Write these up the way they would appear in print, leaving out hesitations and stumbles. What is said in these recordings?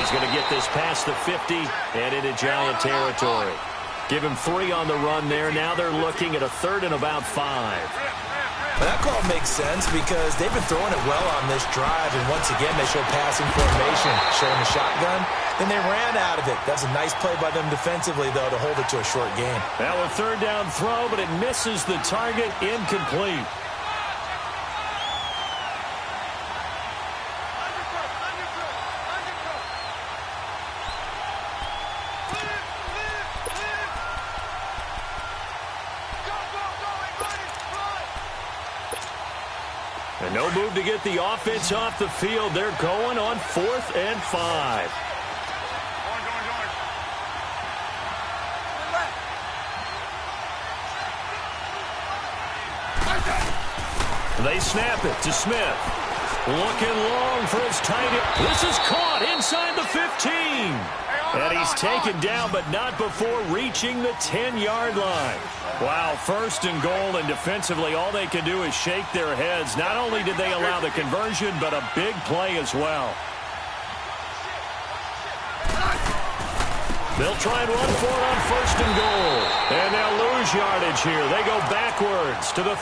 He's going to get this past the 50 and into Giant territory. Give him 3 on the run there. Now they're looking at a 3rd and about 5. Well, that call makes sense because they've been throwing it well on this drive, and once again they show passing formation, showing the shotgun. Then they ran out of it. That's a nice play by them defensively, though, to hold it to a short game. Now a 3rd down throw, but it misses the target, incomplete. And no move to get the offense off the field. They're going on 4th and 5. They snap it to Smith. Looking long for his tight end. This is caught inside the 15. And he's taken down, but not before reaching the 10-yard line. Wow, 1st and goal, and defensively all they can do is shake their heads. Not only did they allow the conversion, but a big play as well. They'll try and run for it on 1st and goal. And they'll lose yardage here. They go backwards to the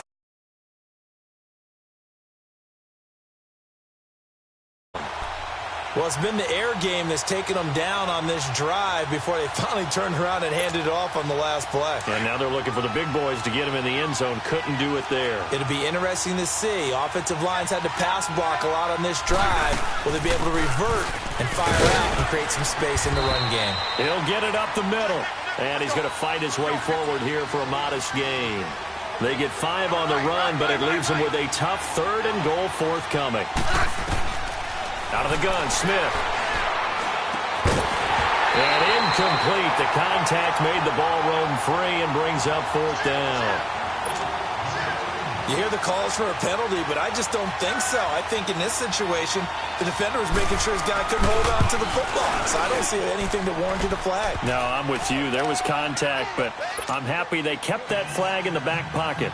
Well, it's been the air game that's taken them down on this drive before they finally turned around and handed it off on the last play. And now they're looking for the big boys to get him in the end zone. Couldn't do it there. It'll be interesting to see. Offensive lines had to pass block a lot on this drive. Will they be able to revert and fire out and create some space in the run game? He'll get it up the middle. And he's going to fight his way forward here for a modest gain. They get 5 on the run, but it leaves them with a tough 3rd and goal forthcoming. Out of the gun, Smith. And incomplete. The contact made the ball roam free and brings up 4th down. You hear the calls for a penalty, but I just don't think so. I think in this situation, the defender was making sure his guy couldn't hold on to the football. So I don't see anything that warranted a flag. No, I'm with you. There was contact, but I'm happy they kept that flag in the back pocket.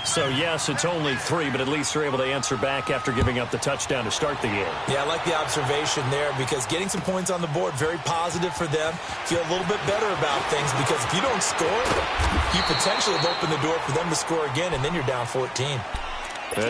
So, yes, it's only 3, but at least they're able to answer back after giving up the touchdown to start the game. Yeah, I like the observation there because getting some points on the board, very positive for them. Feel a little bit better about things because if you don't score, you potentially have opened the door for them to score again, and then you're down 14.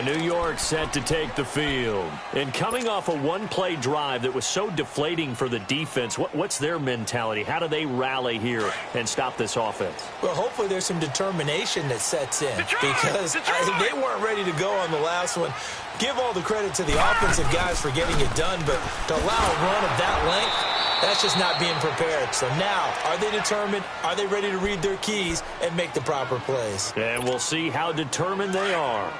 New York set to take the field. And coming off a one-play drive that was so deflating for the defense, what's their mentality? How do they rally here and stop this offense? Well, hopefully there's some determination that sets in because they weren't ready to go on the last one. Give all the credit to the offensive guys for getting it done, but to allow a run of that length, that's just not being prepared. So now, are they determined? Are they ready to read their keys and make the proper plays? And we'll see how determined they are.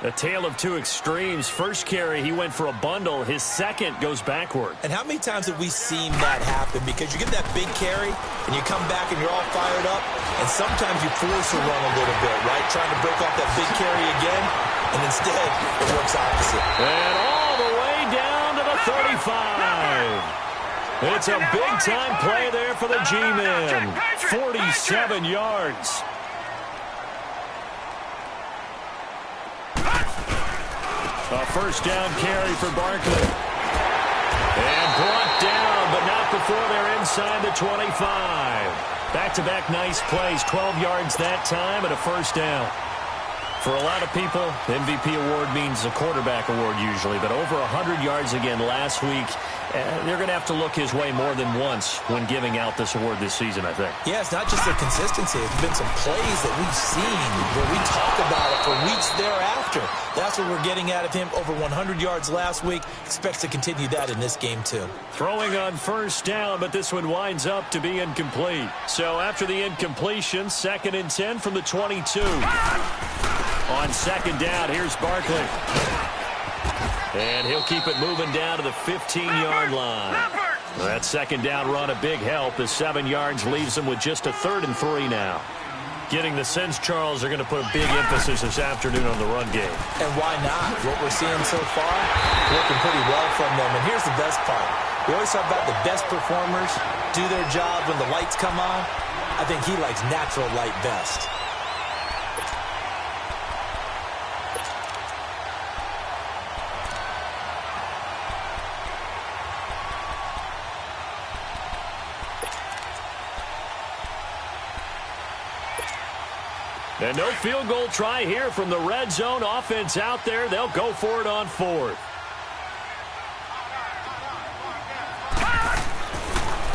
A tale of 2 extremes. First carry, he went for a bundle. His second goes backward. And how many times have we seen that happen? Because you get that big carry, and you come back, and you're all fired up, and sometimes you force a run a little bit, right? Trying to break off that big carry again, and instead, it works opposite. And all the way down to the 35. It's a big-time play there for the G-men. 47 yards. A first down carry for Barkley. And brought down, but not before they're inside the 25. Back-to-back nice plays, 12 yards that time and a first down. For a lot of people, the MVP award means a quarterback award usually, but over 100 yards again last week. They're going to have to look his way more than once when giving out this award this season, I think. Yeah, it's not just the consistency. It's been some plays that we've seen where we talk about it for weeks thereafter. That's what we're getting out of him. Over 100 yards last week. Expects to continue that in this game, too. Throwing on first down, but this one winds up to be incomplete. So after the incompletion, 2nd and 10 from the 22. On second down, here's Barkley. And he'll keep it moving down to the 15-yard line. That second down run a big help. The 7 yards leaves them with just a 3rd and 3 now. Getting the sense, Charles, they're going to put a big emphasis this afternoon on the run game. And why not? What we're seeing so far, working pretty well from them. And here's the best part. We always talk about the best performers do their job when the lights come on. I think he likes natural light best. And no field goal try here from the red zone. Offense out there. They'll go for it on 4th.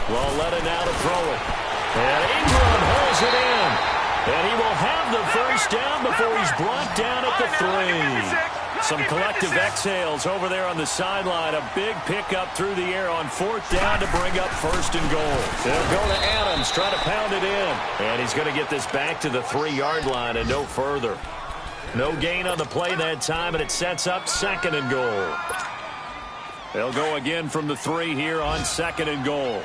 Walletta now to throw it. And Ingram holds it in. And he will have the first down before he's brought down at the 3. Some collective exhales over there on the sideline. A big pickup through the air on 4th down to bring up 1st and goal. They'll go to Adams, try to pound it in. And he's going to get this back to the 3-yard line and no further. No gain on the play that time, and it sets up 2nd and goal. They'll go again from the 3 here on 2nd and goal.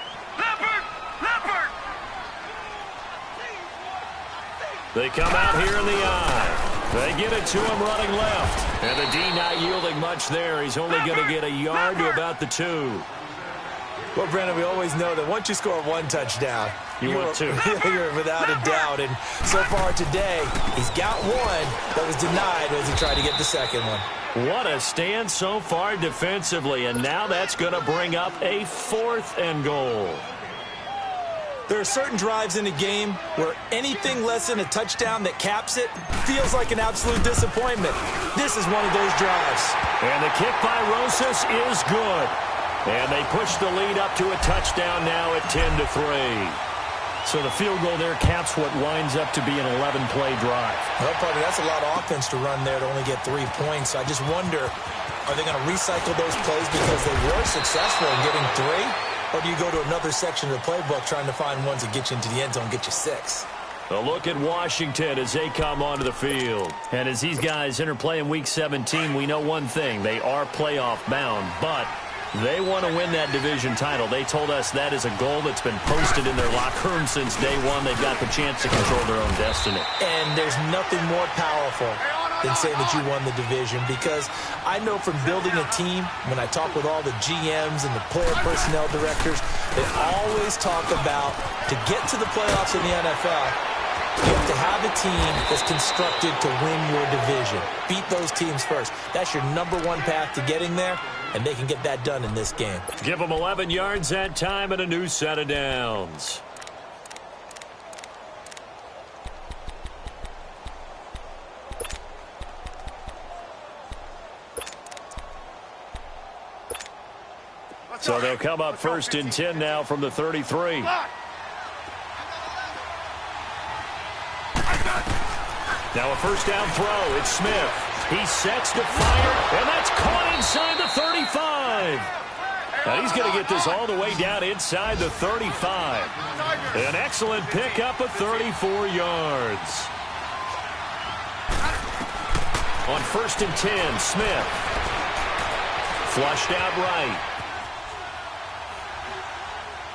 They come out here in the eye. They get it to him running left. And the D not yielding much there. He's only going to get a yard to about the 2. Well, Brandon, we always know that once you score 1 touchdown, you're 2. You're without a doubt. And so far today, he's got 1 that was denied as he tried to get the 2nd one. What a stand so far defensively. And now that's going to bring up a 4th and goal. There are certain drives in a game where anything less than a touchdown that caps it feels like an absolute disappointment. This is one of those drives. And the kick by Rosas is good. And they push the lead up to a touchdown now at 10-3. So the field goal there caps what winds up to be an 11-play drive. Well, partner, that's a lot of offense to run there to only get 3 points. I just wonder, are they going to recycle those plays because they were successful in getting 3? Or do you go to another section of the playbook trying to find ones that get you into the end zone and get you 6? A look at Washington as they come onto the field. And as these guys interplay in Week 17, we know one thing. They are playoff bound, but they want to win that division title. They told us that is a goal that's been posted in their locker room since day 1. They've got the chance to control their own destiny. And there's nothing more powerful than saying that you won the division, because I know from building a team, when I talk with all the GMs and the player personnel directors, they always talk about, to get to the playoffs in the NFL, you have to have a team that's constructed to win your division. Beat those teams first. That's your #1 path to getting there, and they can get that done in this game. Give them 11 yards that time and a new set of downs. So they'll come up 1st and 10 now from the 33. Now a 1st down throw. It's Smith. He sets to fire, and that's caught inside the 35. Now he's going to get this all the way down inside the 35. An excellent pickup of 34 yards. On 1st and 10, Smith. Flushed out right.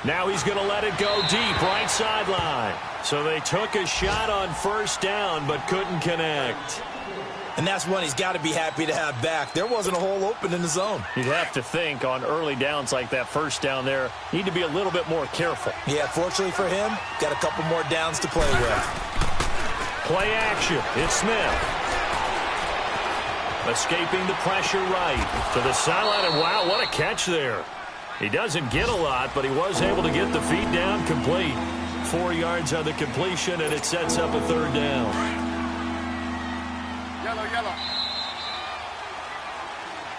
Now he's going to let it go deep, right sideline. So they took a shot on 1st down, but couldn't connect. And that's one he's got to be happy to have back. There wasn't a hole open in the zone. You'd have to think on early downs like that 1st down there, need to be a little bit more careful. Yeah, fortunately for him, got a couple more downs to play with. Play action. It's Smith. Escaping the pressure right to the sideline, and wow, what a catch there. He doesn't get a lot, but he was able to get the feet down complete. 4 yards on the completion, and it sets up a 3rd down. Yellow.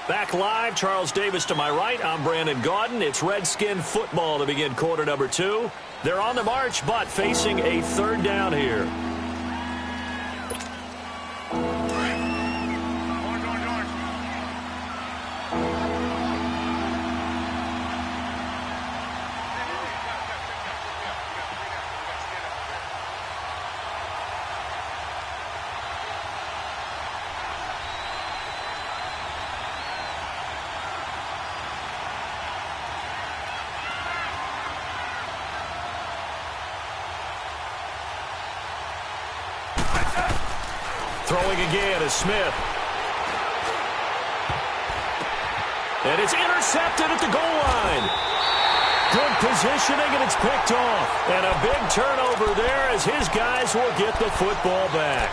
Back live, Charles Davis to my right. I'm Brandon Gaudin. It's Redskin football to begin quarter number 2. They're on the march, but facing a 3rd down here. Throwing again is Smith. And it's intercepted at the goal line. Good positioning, and it's picked off. And a big turnover there as his guys will get the football back.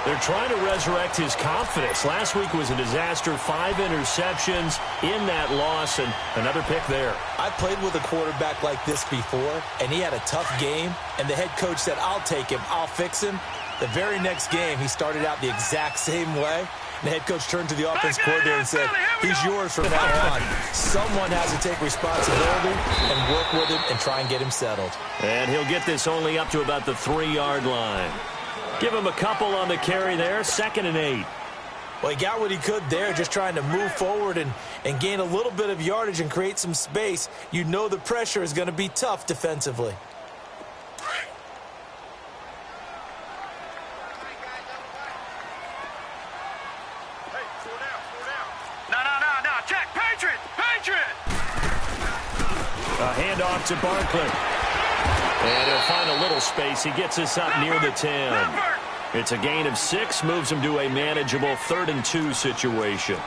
They're trying to resurrect his confidence. Last week was a disaster. 5 interceptions in that loss, and another pick there. I played with a quarterback like this before, and he had a tough game, and the head coach said, I'll take him, I'll fix him. The very next game, he started out the exact same way. The head coach turned to the offense coordinator and said, he's yours from now on. Someone has to take responsibility and work with him and try and get him settled. And he'll get this only up to about the 3-yard line. Give him a couple on the carry there, 2nd and 8. Well, he got what he could there, just trying to move forward and gain a little bit of yardage and create some space. You know the pressure is going to be tough defensively. A handoff to Barkley. And he'll find a little space. He gets us up near the 10. It's a gain of 6, moves him to a manageable 3rd and 2 situation.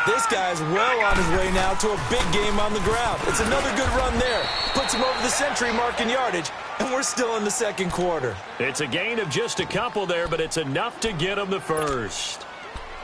This guy's well on his way now to a big game on the ground. It's another good run there. Puts him over the century mark in yardage, and we're still in the 2nd quarter. It's a gain of just a couple there, but it's enough to get him the first.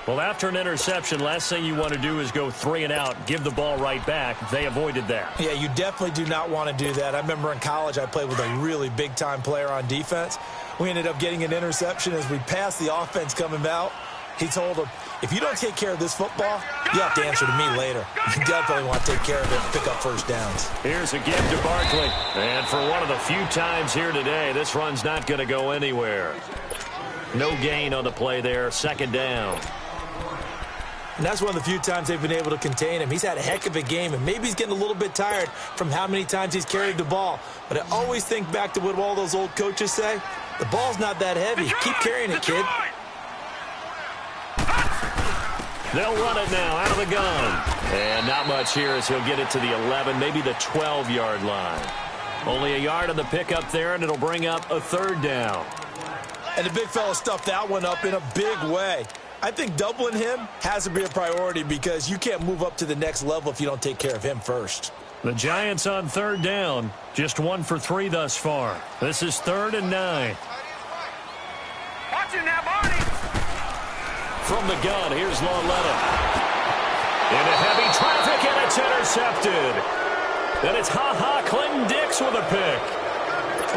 Well, after an interception, last thing you want to do is go 3 and out, give the ball right back. They avoided that. Yeah, you definitely do not want to do that. I remember in college I played with a really big-time player on defense. We ended up getting an interception as we passed the offense coming out. He told him, if you don't take care of this football, you have to answer to me later. You definitely want to take care of it and pick up first downs. Here's a give to Barkley. And for one of the few times here today, this run's not going to go anywhere. No gain on the play there, 2nd down. And that's one of the few times they've been able to contain him. He's had a heck of a game, and maybe he's getting a little bit tired from how many times he's carried the ball. But I always think back to what all those old coaches say. The ball's not that heavy. Keep carrying it, kid. They'll run it now out of the gun. And not much here as he'll get it to the 11, maybe the 12-yard line. Only a yard on the pickup there, and it'll bring up a 3rd down. And the big fella stuffed that one up in a big way. I think doubling him has to be a priority because you can't move up to the next level if you don't take care of him first. The Giants on 3rd down. Just 1 for 3 thus far. This is 3rd and 9. Watch it now, Barney. From the gun, here's Lauletta. Into heavy traffic, and it's intercepted. Then it's Clinton Dix with a pick.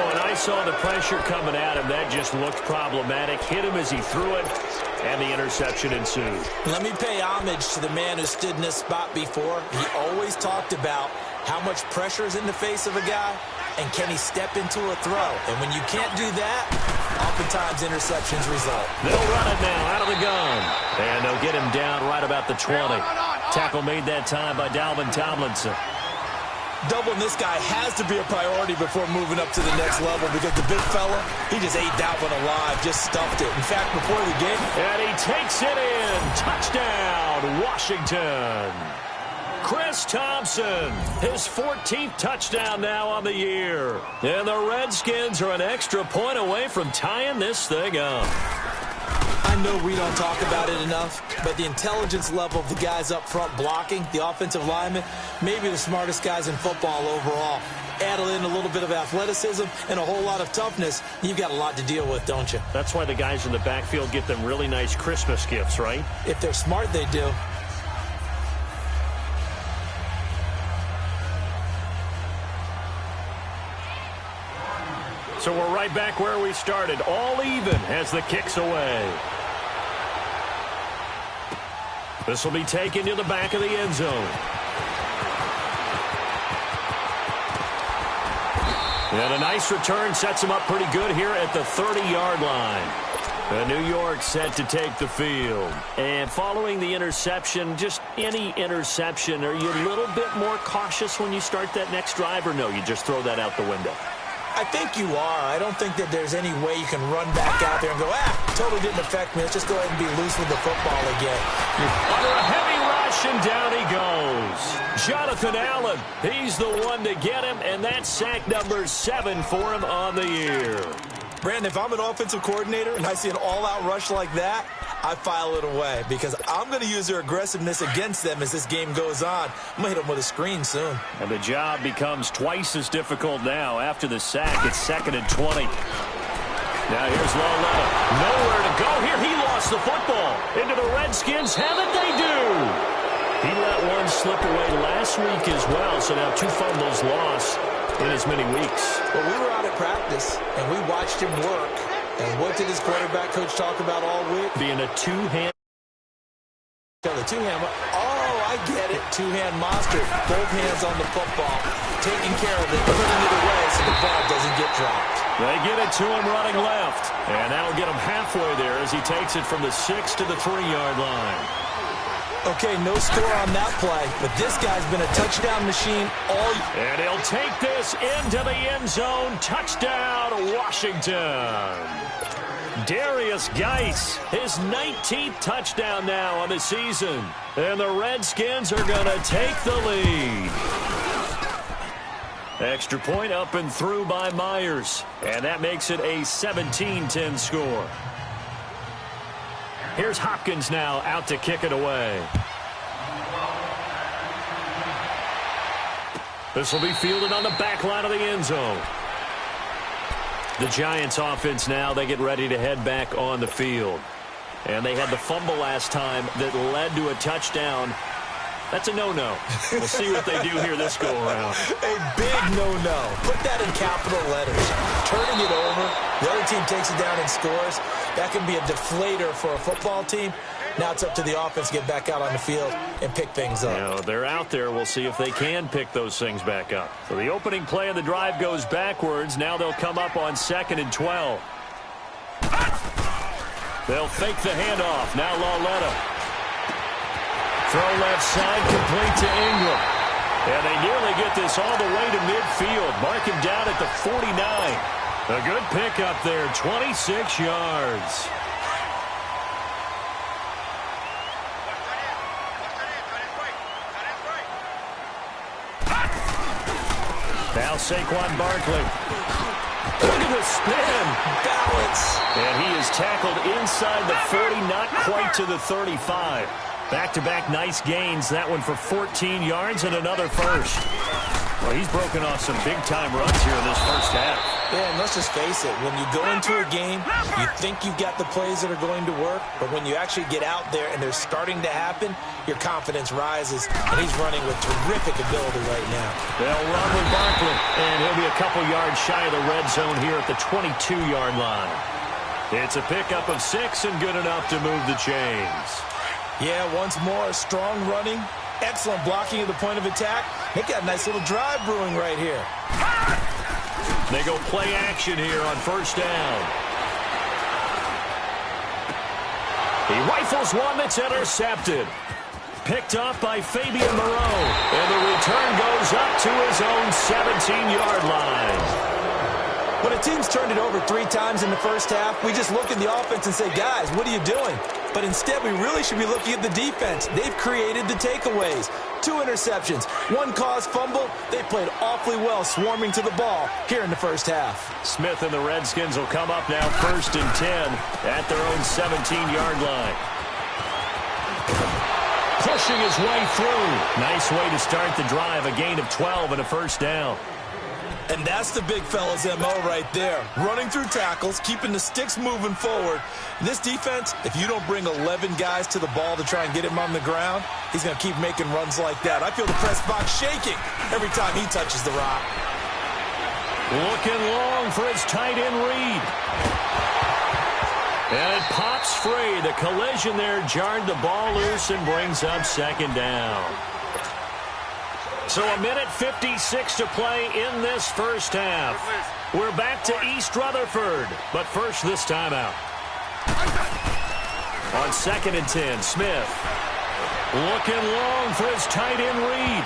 Oh, and I saw the pressure coming at him. That just looked problematic. Hit him as he threw it, and the interception ensued. Let me pay homage to the man who stood in this spot before. He always talked about how much pressure is in the face of a guy, and can he step into a throw. And when you can't do that, oftentimes interceptions result. They'll run it now out of the gun. And they'll get him down right about the 20. Tackle made that time by Dalvin Tomlinson. Doubling this guy has to be a priority before moving up to the next level because the big fella, he just ate that one alive, just stuffed it. In fact, before the game... And he takes it in. Touchdown, Washington. Chris Thompson, his 14th touchdown now on the year. And the Redskins are an extra point away from tying this thing up. I know we don't talk about it enough, but the intelligence level of the guys up front blocking, the offensive linemen, maybe the smartest guys in football overall. Add in a little bit of athleticism and a whole lot of toughness, you've got a lot to deal with, don't you? That's why the guys in the backfield get them really nice Christmas gifts, right? If they're smart, they do. So we're right back where we started, all even as the kick's away. This will be taken to the back of the end zone. And a nice return sets him up pretty good here at the 30-yard line. And New York set to take the field. And following the interception, just any interception, are you a little bit more cautious when you start that next drive, or no, you just throw that out the window? I think you are. I don't think that there's any way you can run back out there and go, totally didn't affect me. Let's just go ahead and be loose with the football again. Under a heavy rush, and down he goes. Jonathan Allen, he's the one to get him, and that's sack number 7 for him on the year. Brandon, if I'm an offensive coordinator and I see an all-out rush like that, I file it away because I'm going to use their aggressiveness against them as this game goes on. I'm going to hit them with a screen soon. And the job becomes twice as difficult now. After the sack, it's 2nd and 20. Now here's Lauletta. Nowhere to go here. He lost the football. Into the Redskins have it, they do. He let one slip away last week as well, so now 2 fumbles lost in as many weeks. Well, we were out at practice, and we watched him work. And what did his quarterback coach talk about all week? Being a two-hand. The two-hand. Oh, I get it. Two-hand monster. Both hands on the football. Taking care of it, putting it away so the ball doesn't get dropped. They get it to him running left. And that'll get him halfway there as he takes it from the 6 to the 3-yard line. Okay, no score on that play, but this guy's been a touchdown machine all year. And he'll take this into the end zone. Touchdown, Washington. Darius Geis, his 19th touchdown now on the season. And the Redskins are going to take the lead. Extra point up and through by Myers. And that makes it a 17-10 score. Here's Hopkins now out to kick it away. This will be fielded on the back line of the end zone. The Giants offense now, they get ready to head back on the field. And they had the fumble last time that led to a touchdown. That's a no-no. We'll see what they do here this go-around. A big no-no. Put that in capital letters. Turning it over, the other team takes it down and scores. That can be a deflator for a football team. Now it's up to the offense to get back out on the field and pick things up. You know, they're out there. We'll see if they can pick those things back up. So the opening play of the drive goes backwards. Now they'll come up on 2nd and 12. They'll fake the handoff. Now Lauletta. Throw left side, complete to Ingram. And they nearly get this all the way to midfield. Mark him down at the 49. A good pickup there, 26 yards. Now Saquon Barkley. Look at the spin. Balance. And he is tackled inside the 40, not quite to the 35. Back-to-back nice gains. That one for 14 yards and another first. Well, he's broken off some big-time runs here in this first half. Yeah, and let's just face it. When you go into a game, you think you've got the plays that are going to work, but when you actually get out there and they're starting to happen, your confidence rises, and he's running with terrific ability right now. They'll run with Barkley, and he'll be a couple yards shy of the red zone here at the 22-yard line. It's a pickup of 6 and good enough to move the chains. Yeah, once more, strong running, excellent blocking at the point of attack. They got a nice little drive brewing right here. They go play action here on first down. He rifles one that's intercepted. Picked off by Fabian Moreau. And the return goes up to his own 17-yard line. When a team's turned it over 3 times in the first half, we just look at the offense and say, guys, what are you doing? But instead, we really should be looking at the defense. They've created the takeaways. 2 interceptions, 1 caused fumble. They played awfully well swarming to the ball here in the first half. Smith and the Redskins will come up now 1st and 10 at their own 17-yard line. Pushing his way through. Nice way to start the drive. A gain of 12 and a first down. And that's the big fella's M.O. right there. Running through tackles, keeping the sticks moving forward. This defense, if you don't bring 11 guys to the ball to try and get him on the ground, he's going to keep making runs like that. I feel the press box shaking every time he touches the rock. Looking long for his tight end Reed. And it pops free. The collision there jarred the ball loose and brings up 2nd down. So a minute 56 to play in this first half. We're back to East Rutherford, but first this timeout. On 2nd and 10, Smith. Looking long for his tight end Reed.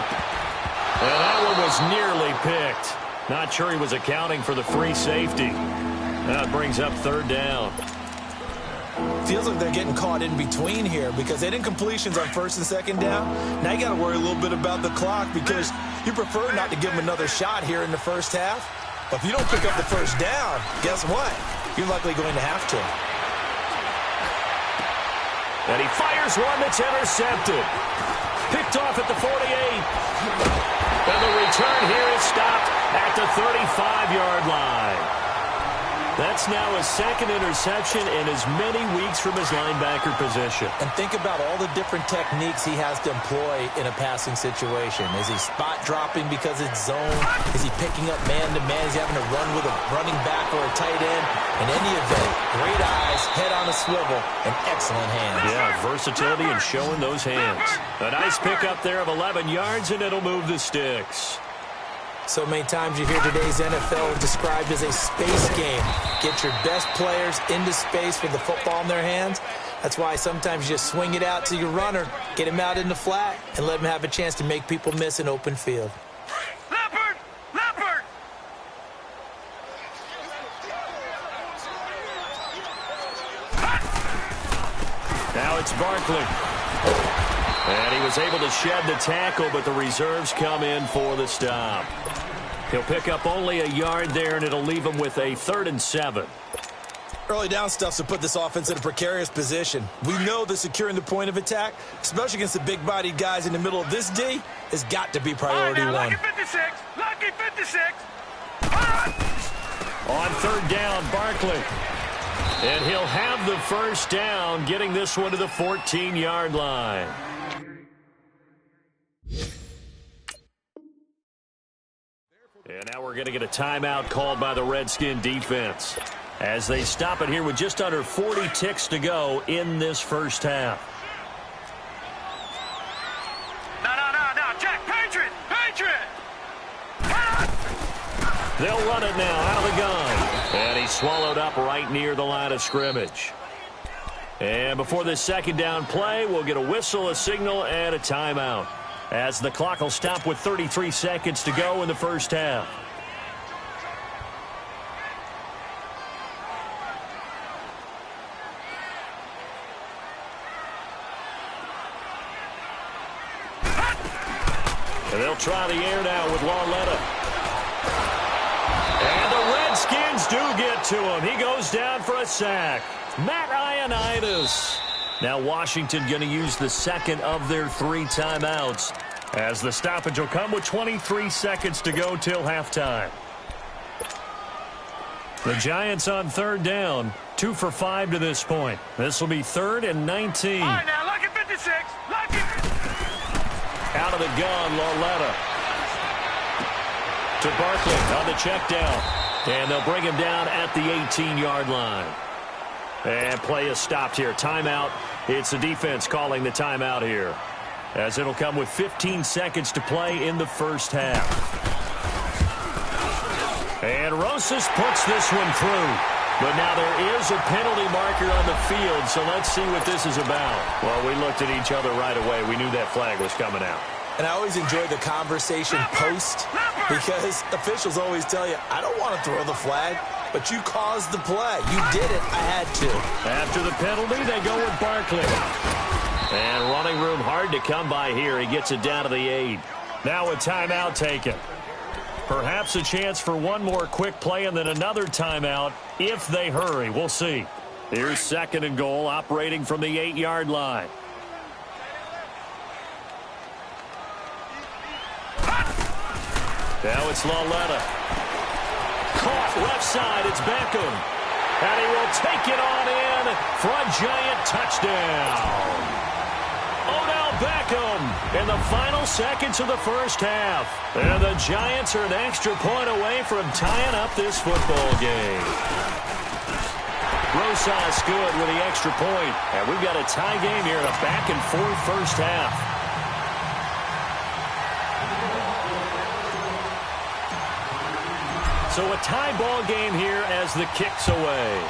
And that one was nearly picked. Not sure he was accounting for the free safety. That brings up 3rd down. Feels like they're getting caught in between here because they didn't completions on 1st and 2nd down. Now you got to worry a little bit about the clock because you prefer not to give them another shot here in the first half. But if you don't pick up the first down, guess what? You're likely going to have to. And he fires one that's intercepted. Picked off at the 48. And the return here is stopped at the 35-yard line. That's now his second interception in as many weeks from his linebacker position. And think about all the different techniques he has to employ in a passing situation. Is he spot dropping because it's zone? Is he picking up man-to-man? Is he having to run with a running back or a tight end? In any event, great eyes, head on a swivel, and excellent hands. Yeah, versatility and showing those hands. A nice pickup there of 11 yards, and it'll move the sticks. So many times you hear today's NFL described as a space game. Get your best players into space with the football in their hands. That's why sometimes you just swing it out to your runner, get him out in the flat, and let him have a chance to make people miss an open field. Leopard! Leopard! Now it's Barkley. And he was able to shed the tackle, but the reserves come in for the stop. He'll pick up only a yard there, and it'll leave him with a 3rd and 7. Early down stuff to put this offense in a precarious position. We know that securing the point of attack, especially against the big-bodied guys in the middle of this D, has got to be priority one. Lucky 56! Lucky 56! On 3rd down, Barkley. And he'll have the first down, getting this one to the 14-yard line. And now we're going to get a timeout called by the Redskin defense as they stop it here with just under 40 ticks to go in this first half. No, Jack, Patriot! They'll run it now out of the gun. And he's swallowed up right near the line of scrimmage. And before this 2nd down play, we'll get a whistle, a signal, and a timeout, as the clock will stop with 33 seconds to go in the first half. And they'll try the air now with Lauletta. And the Redskins do get to him. He goes down for a sack. Matt Ioannidis. Now Washington going to use the second of their 3 timeouts, as the stoppage will come with 23 seconds to go till halftime. The Giants on 3rd down, 2 for 5 to this point. This will be 3rd and 19. All right, now, lucky 56! Lucky! Out of the gun, Lauletta. To Barkley on the check down. And they'll bring him down at the 18-yard line. And play is stopped here. Timeout. It's the defense calling the timeout here, as it'll come with 15 seconds to play in the first half. And Rosas puts this one through. But now there is a penalty marker on the field, so let's see what this is about. Well, we looked at each other right away. We knew that flag was coming out. And I always enjoy the conversation post, because officials always tell you, I don't want to throw the flag, but you caused the play. You did it. I had to. After the penalty, they go with Barkley. And running room hard to come by here. He gets it down to the 8. Now a timeout taken. Perhaps a chance for one more quick play and then another timeout if they hurry. We'll see. Here's 2nd and goal, operating from the 8-yard line. Now it's Lauletta. Caught left side. It's Beckham. And he will take it on in for a Giant touchdown. Odell Beckham in the final seconds of the first half. And the Giants are an extra point away from tying up this football game. Rosas good with the extra point. And we've got a tie game here in a back-and-forth first half. So a tie ball game here as the kick's away.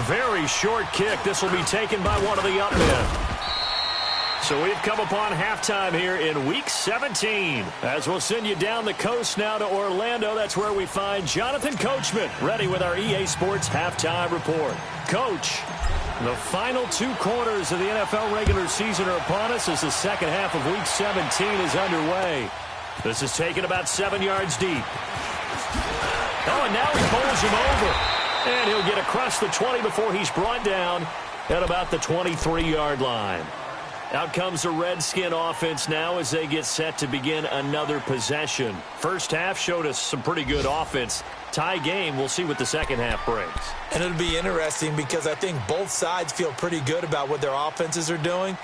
Very short kick. This will be taken by one of the up men. So we've come upon halftime here in Week 17. As we'll send you down the coast now to Orlando. That's where we find Jonathan Coachman ready with our EA Sports Halftime Report. Coach, the final 2 quarters of the NFL regular season are upon us as the second half of Week 17 is underway. This is taken about 7 yards deep. Oh, and now he bowls him over. And he'll get across the 20 before he's brought down at about the 23-yard line. Out comes the Redskin offense now as they get set to begin another possession. First half showed us some pretty good offense. Tie game, we'll see what the second half brings. And it'll be interesting because I think both sides feel pretty good about what their offenses are doing.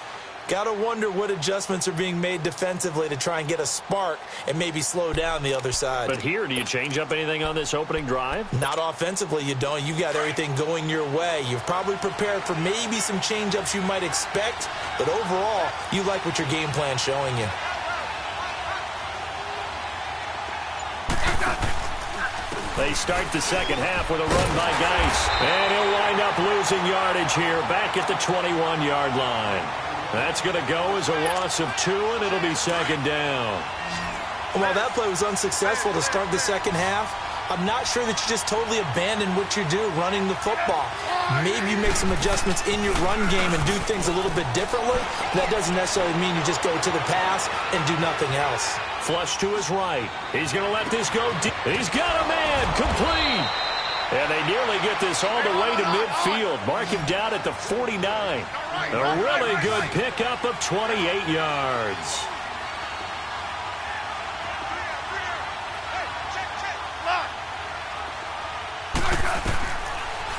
Got to wonder what adjustments are being made defensively to try and get a spark and maybe slow down the other side. But here, do you change up anything on this opening drive? Not offensively, you don't. You got everything going your way. You've probably prepared for maybe some change-ups you might expect, but overall, you like what your game plan's showing you. They start the second half with a run by Geis. And he'll wind up losing yardage here back at the 21-yard line. That's going to go as a loss of 2, and it'll be second down. While that play was unsuccessful to start the second half, I'm not sure that you just totally abandon what you do running the football. Maybe you make some adjustments in your run game and do things a little bit differently. That doesn't necessarily mean you just go to the pass and do nothing else. Flush to his right. He's going to let this go deep. He's got a man. Complete. And they nearly get this all the way to midfield. Mark him down at the 49. A really good pickup of 28 yards.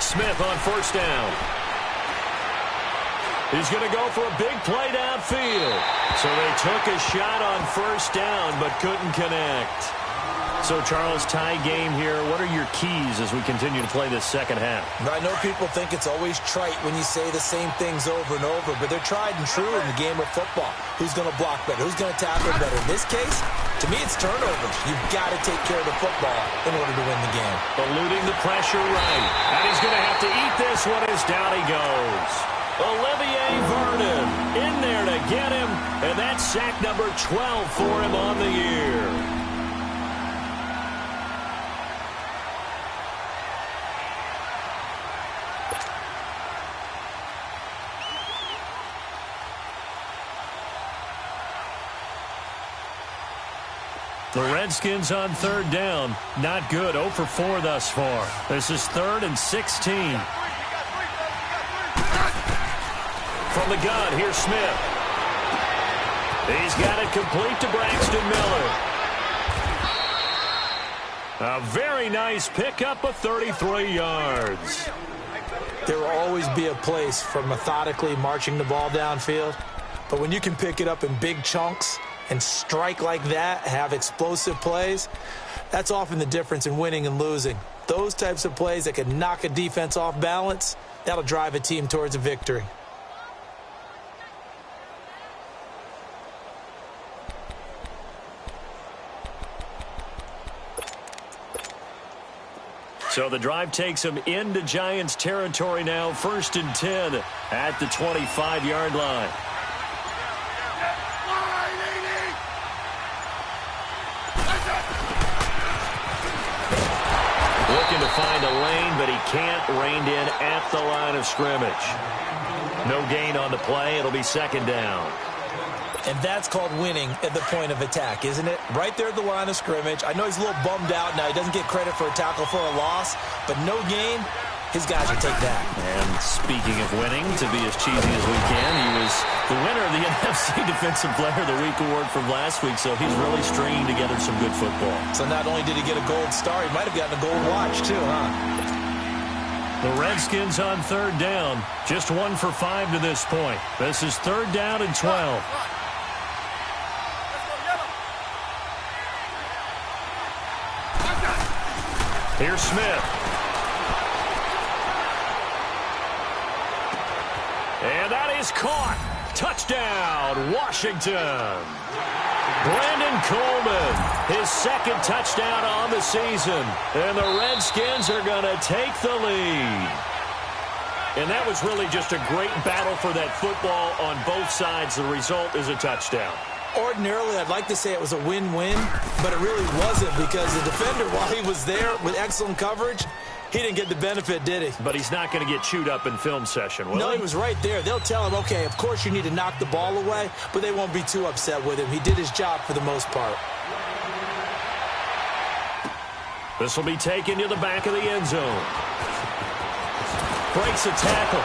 Smith on first down. He's going to go for a big play downfield. So they took a shot on first down but couldn't connect. So, Charles, tie game here. What are your keys as we continue to play this second half? I know people think it's always trite when you say the same things over and over, but they're tried and true in the game of football. Who's going to block better? Who's going to tackle better? In this case, to me, it's turnovers. You've got to take care of the football in order to win the game. Eluding the pressure right. And he's going to have to eat this one as down he goes. Olivier Vernon in there to get him, and that's sack number 12 for him on the year. The Redskins on third down. Not good. 0 for 4 thus far. This is 3rd and 16. From the gun, here's Smith. He's got it complete to Braxton Miller. A very nice pickup of 33 yards. There will always be a place for methodically marching the ball downfield, but when you can pick it up in big chunks and strike like that, have explosive plays, that's often the difference in winning and losing. Those types of plays that can knock a defense off balance, that'll drive a team towards a victory. So the drive takes them into Giants territory now, 1st and 10 at the 25-yard line. Looking to find a lane, but he can't. Reined in at the line of scrimmage. No gain on the play. It'll be second down. And that's called winning at the point of attack, isn't it? Right there at the line of scrimmage. I know he's a little bummed out now. He doesn't get credit for a tackle for a loss, but no gain, his guys will take that. And speaking of winning, to be as cheesy as we can, he was the winner of the NFC Defensive Player of the Week award from last week, so he's really stringing together some good football. So not only did he get a gold star, he might have gotten a gold watch too, huh? The Redskins on third down, just 1 for 5 to this point. This is 3rd down and 12. Here's Smith. And that is caught. Touchdown, Washington. Brandon Coleman, his 2nd touchdown on the season. And the Redskins are going to take the lead. And that was really just a great battle for that football on both sides. The result is a touchdown. Ordinarily, I'd like to say it was a win-win, but it really wasn't because the defender, while he was there with excellent coverage, he didn't get the benefit, did he? But he's not going to get chewed up in film session, will he? No, he was right there. They'll tell him, okay, of course you need to knock the ball away, but they won't be too upset with him. He did his job for the most part. This will be taken to the back of the end zone. Breaks a tackle.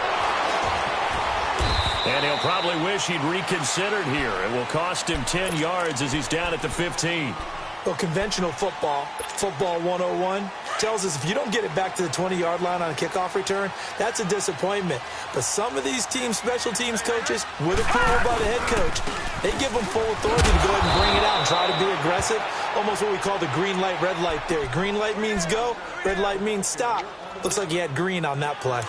And he'll probably wish he'd reconsidered here. It will cost him 10 yards as he's down at the 15. Well, conventional football 101, tells us if you don't get it back to the 20-yard line on a kickoff return, that's a disappointment. But some of these teams, special teams coaches, with approval by the head coach, they give them full authority to go ahead and bring it out and try to be aggressive, almost what we call the green light, red light theory. Green light means go, red light means stop. Looks like he had green on that play.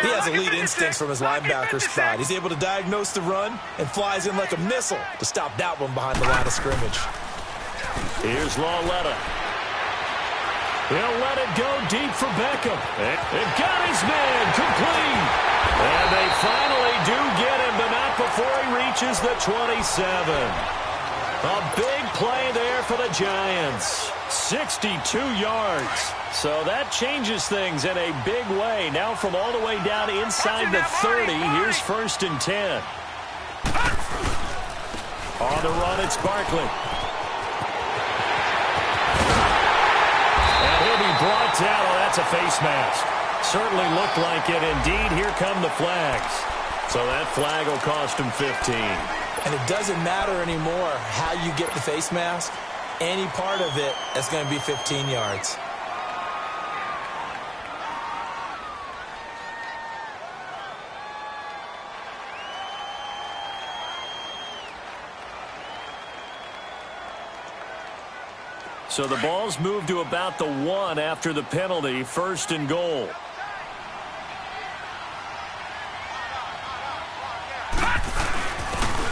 He has elite instincts from his linebacker spot. He's able to diagnose the run and flies in like a missile to stop that one behind the line of scrimmage. Here's Lawletta. He'll let it go deep for Beckham. It got his man complete. And they finally do get him, but not before he reaches the 27. A big play there for the Giants. 62 yards. So that changes things in a big way. Now from all the way down inside the 30, here's 1st and 10. On the run, it's Barkley. And he'll be brought down. Oh, that's a face mask. Certainly looked like it. Indeed, here come the flags. So that flag will cost him 15. And it doesn't matter anymore how you get the face mask. Any part of it is going to be 15 yards. So the ball's moved to about the 1 after the penalty, 1st and goal.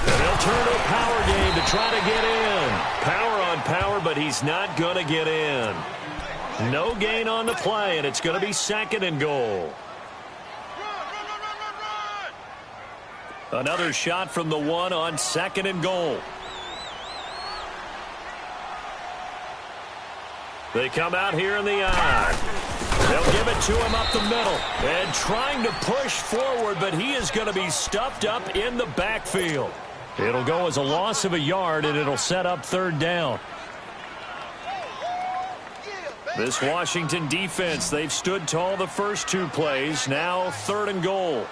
And they'll turn to a power game to try to get in. Power on power, but he's not going to get in. No gain on the play, and it's going to be 2nd and goal. Another shot from the 1 on 2nd and goal. They come out here in the eye. They'll give it to him up the middle. And trying to push forward, but he is going to be stuffed up in the backfield. It'll go as a loss of a yard, and it'll set up 3rd down. This Washington defense, they've stood tall the first 2 plays. Now 3rd and goal.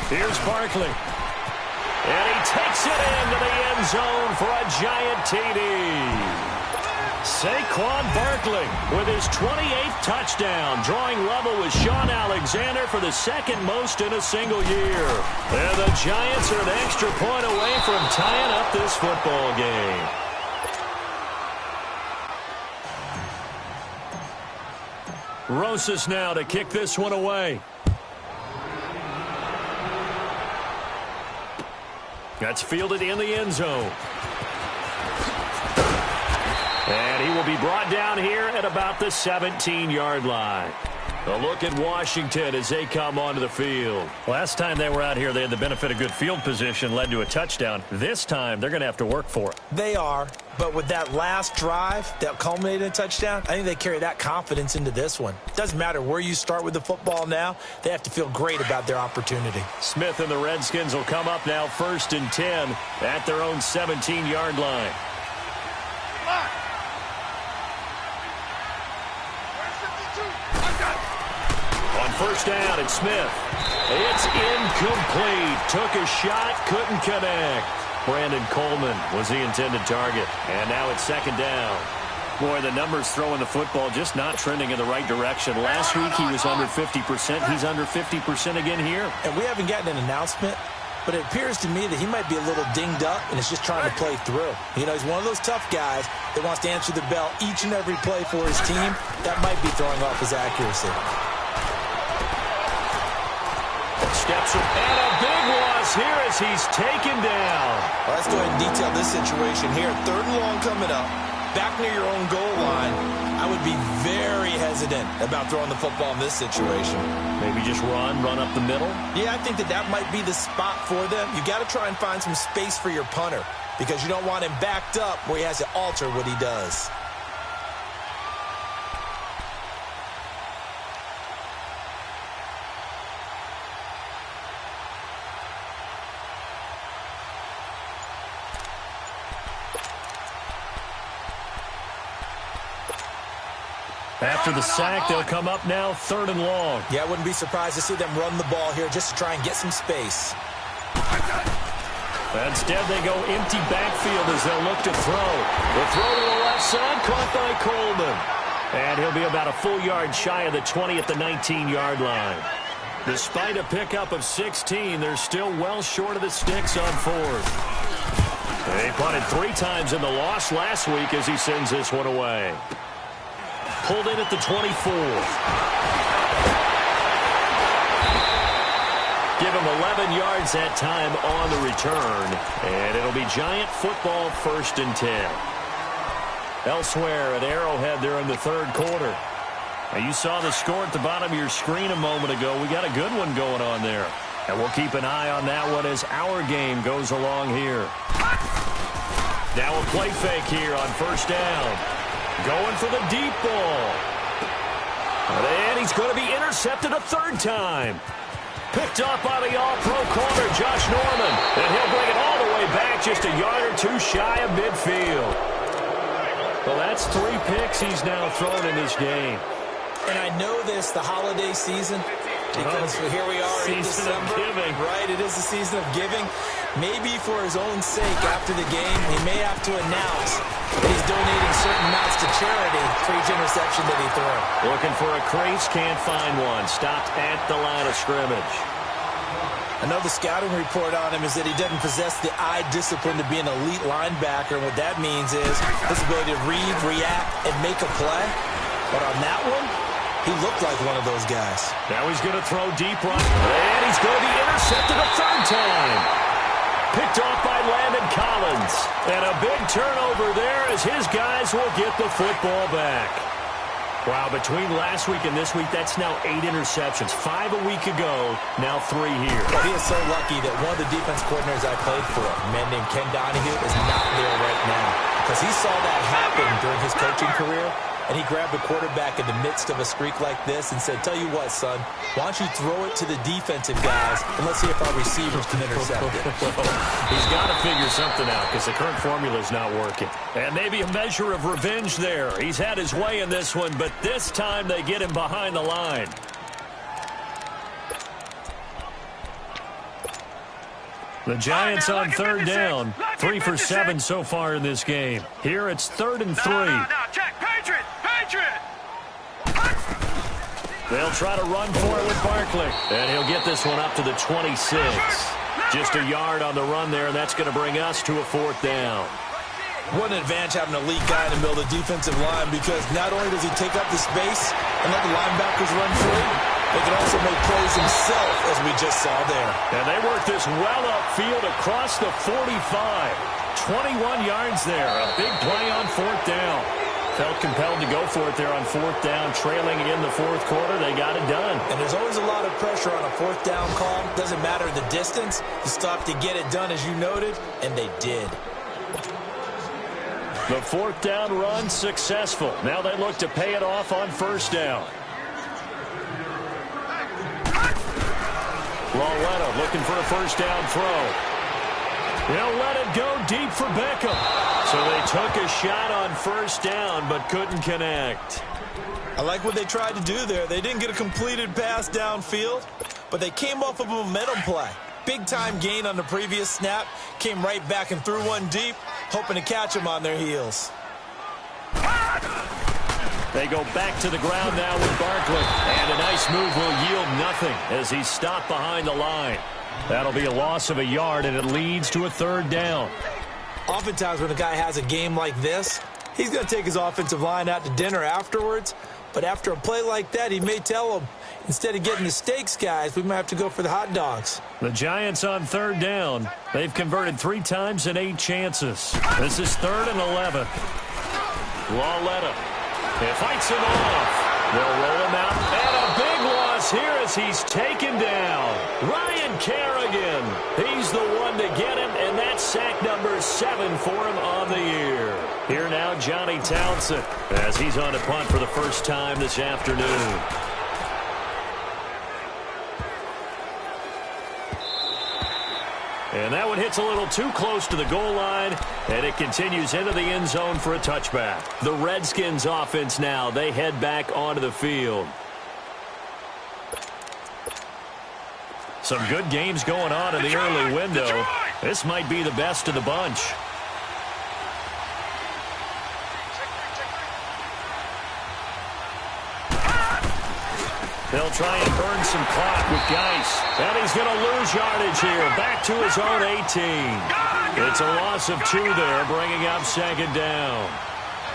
Here's Barkley. And he takes it into the end zone for a giant TD. Saquon Barkley with his 28th touchdown, drawing level with Sean Alexander for the 2nd most in a single year. And the Giants are an extra point away from tying up this football game. Rosas now to kick this one away. That's fielded in the end zone. And he will be brought down here at about the 17-yard line. A look at Washington as they come onto the field. Last time they were out here, they had the benefit of good field position, led to a touchdown. This time, they're going to have to work for it. They are, but with that last drive that culminated in a touchdown, I think they carry that confidence into this one. It doesn't matter where you start with the football now. They have to feel great about their opportunity. Smith and the Redskins will come up now 1st and 10 at their own 17-yard line. First down, it's Smith. It's incomplete. Took a shot, couldn't connect. Brandon Coleman was the intended target. And now it's 2nd down. Boy, the numbers throwing the football just not trending in the right direction. Last week he was under 50%. He's under 50% again here. And we haven't gotten an announcement, but it appears to me that he might be a little dinged up and is just trying to play through. You know, he's one of those tough guys that wants to answer the bell each and every play for his team. That might be throwing off his accuracy. Steps up, and a big loss here as he's taken down. Well, let's go ahead and detail this situation here. 3rd and long coming up. Back near your own goal line. I would be very hesitant about throwing the football in this situation. Maybe just run up the middle? Yeah, I think that might be the spot for them. You got to try and find some space for your punter because you don't want him backed up where he has to alter what he does. After the sack, they'll come up now 3rd and long. Yeah, I wouldn't be surprised to see them run the ball here just to try and get some space. Instead, they go empty backfield as they'll look to throw. The throw to the left side, caught by Coleman. And he'll be about a full yard shy of the 20 at the 19-yard line. Despite a pickup of 16, they're still well short of the sticks on 4th. They punted 3 times in the loss last week as he sends this one away. Pulled in at the 24. Give him 11 yards that time on the return. And it'll be Giant football 1st and 10. Elsewhere at Arrowhead, they're in the 3rd quarter. Now, you saw the score at the bottom of your screen a moment ago. We got a good one going on there. And we'll keep an eye on that one as our game goes along here. Now a play fake here on 1st down. Going for the deep ball. And he's going to be intercepted a 3rd time. Picked up by the all-pro corner, Josh Norman. And he'll bring it all the way back just a yard or 2 shy of midfield. Well, that's 3 picks he's now thrown in this game. And I know this, the holiday season, because here we are in December. Giving. Right, it is the season of giving. Maybe for his own sake after the game, he may have to announce that he's donating certain amounts to charity for each interception that he threw. Looking for a crease, can't find one. Stopped at the line of scrimmage. I know the scouting report on him is that he doesn't possess the eye discipline to be an elite linebacker. And what that means is his ability to read, react, and make a play. But on that one, he looked like one of those guys. Now he's going to throw deep right. And he's going to be intercepted a 3rd time. Picked off by Landon Collins. And a big turnover there as his guys will get the football back. Wow, between last week and this week, that's now 8 interceptions. 5 a week ago, now 3 here. Well, he is so lucky that one of the defense coordinators I played for, a man named Ken Donahue, is not there right now. Because he saw that happen during his coaching career, and he grabbed the quarterback in the midst of a streak like this and said, tell you what, son, why don't you throw it to the defensive guys, and let's see if our receivers can intercept it. He's got to figure something out because the current formula is not working. And maybe a measure of revenge there. He's had his way in this one, but this time they get him behind the line. The Giants on 3rd down. 3 for 7 so far in this game. Here it's 3rd and 3. No, check. Patriot! They'll try to run for it with Barkley. And he'll get this one up to the 26. Just a yard on the run there, and that's going to bring us to a 4th down. What an advantage having an elite guy in the middle of the defensive line, because not only does he take up the space and let the linebackers run free, he can also make plays himself, as we just saw there. And they work this well upfield across the 45. 21 yards there. A big play on 4th down. Felt compelled to go for it there on 4th down. Trailing in the 4th quarter, they got it done. And there's always a lot of pressure on a 4th down call. Doesn't matter the distance. You stop to get it done, as you noted, and they did. The 4th down run successful. Now they look to pay it off on 1st down. Lawletta looking for a 1st down throw. They'll let it go deep for Beckham. So they took a shot on 1st down but couldn't connect. I like what they tried to do there. They didn't get a completed pass downfield, but they came off of a momentum play. Big-time gain on the previous snap. Came right back and threw one deep, hoping to catch them on their heels. They go back to the ground now with Barkley. And a nice move will yield nothing as he's stopped behind the line. That'll be a loss of a yard, and it leads to a 3rd down. Oftentimes when a guy has a game like this, he's going to take his offensive line out to dinner afterwards. But after a play like that, he may tell them, instead of getting the steaks, guys, we might have to go for the hot dogs. The Giants on 3rd down. They've converted 3 times in 8 chances. This is 3rd and 11. Lawletta. He fights him off. They'll roll him out. And a big loss here as he's taken down. Ryan Kerrigan. He's the one to get him, and that's sack number 7 for him on the year. Here now, Johnny Townsend, as he's on a punt for the first time this afternoon. And that one hits a little too close to the goal line, and it continues into the end zone for a touchback. The Redskins offense now, they head back onto the field. Some good games going on in the early window. This might be the best of the bunch. They'll try and burn some clock with Geis. And he's going to lose yardage here. Back to his own 18. It's a loss of 2 there, bringing up second down.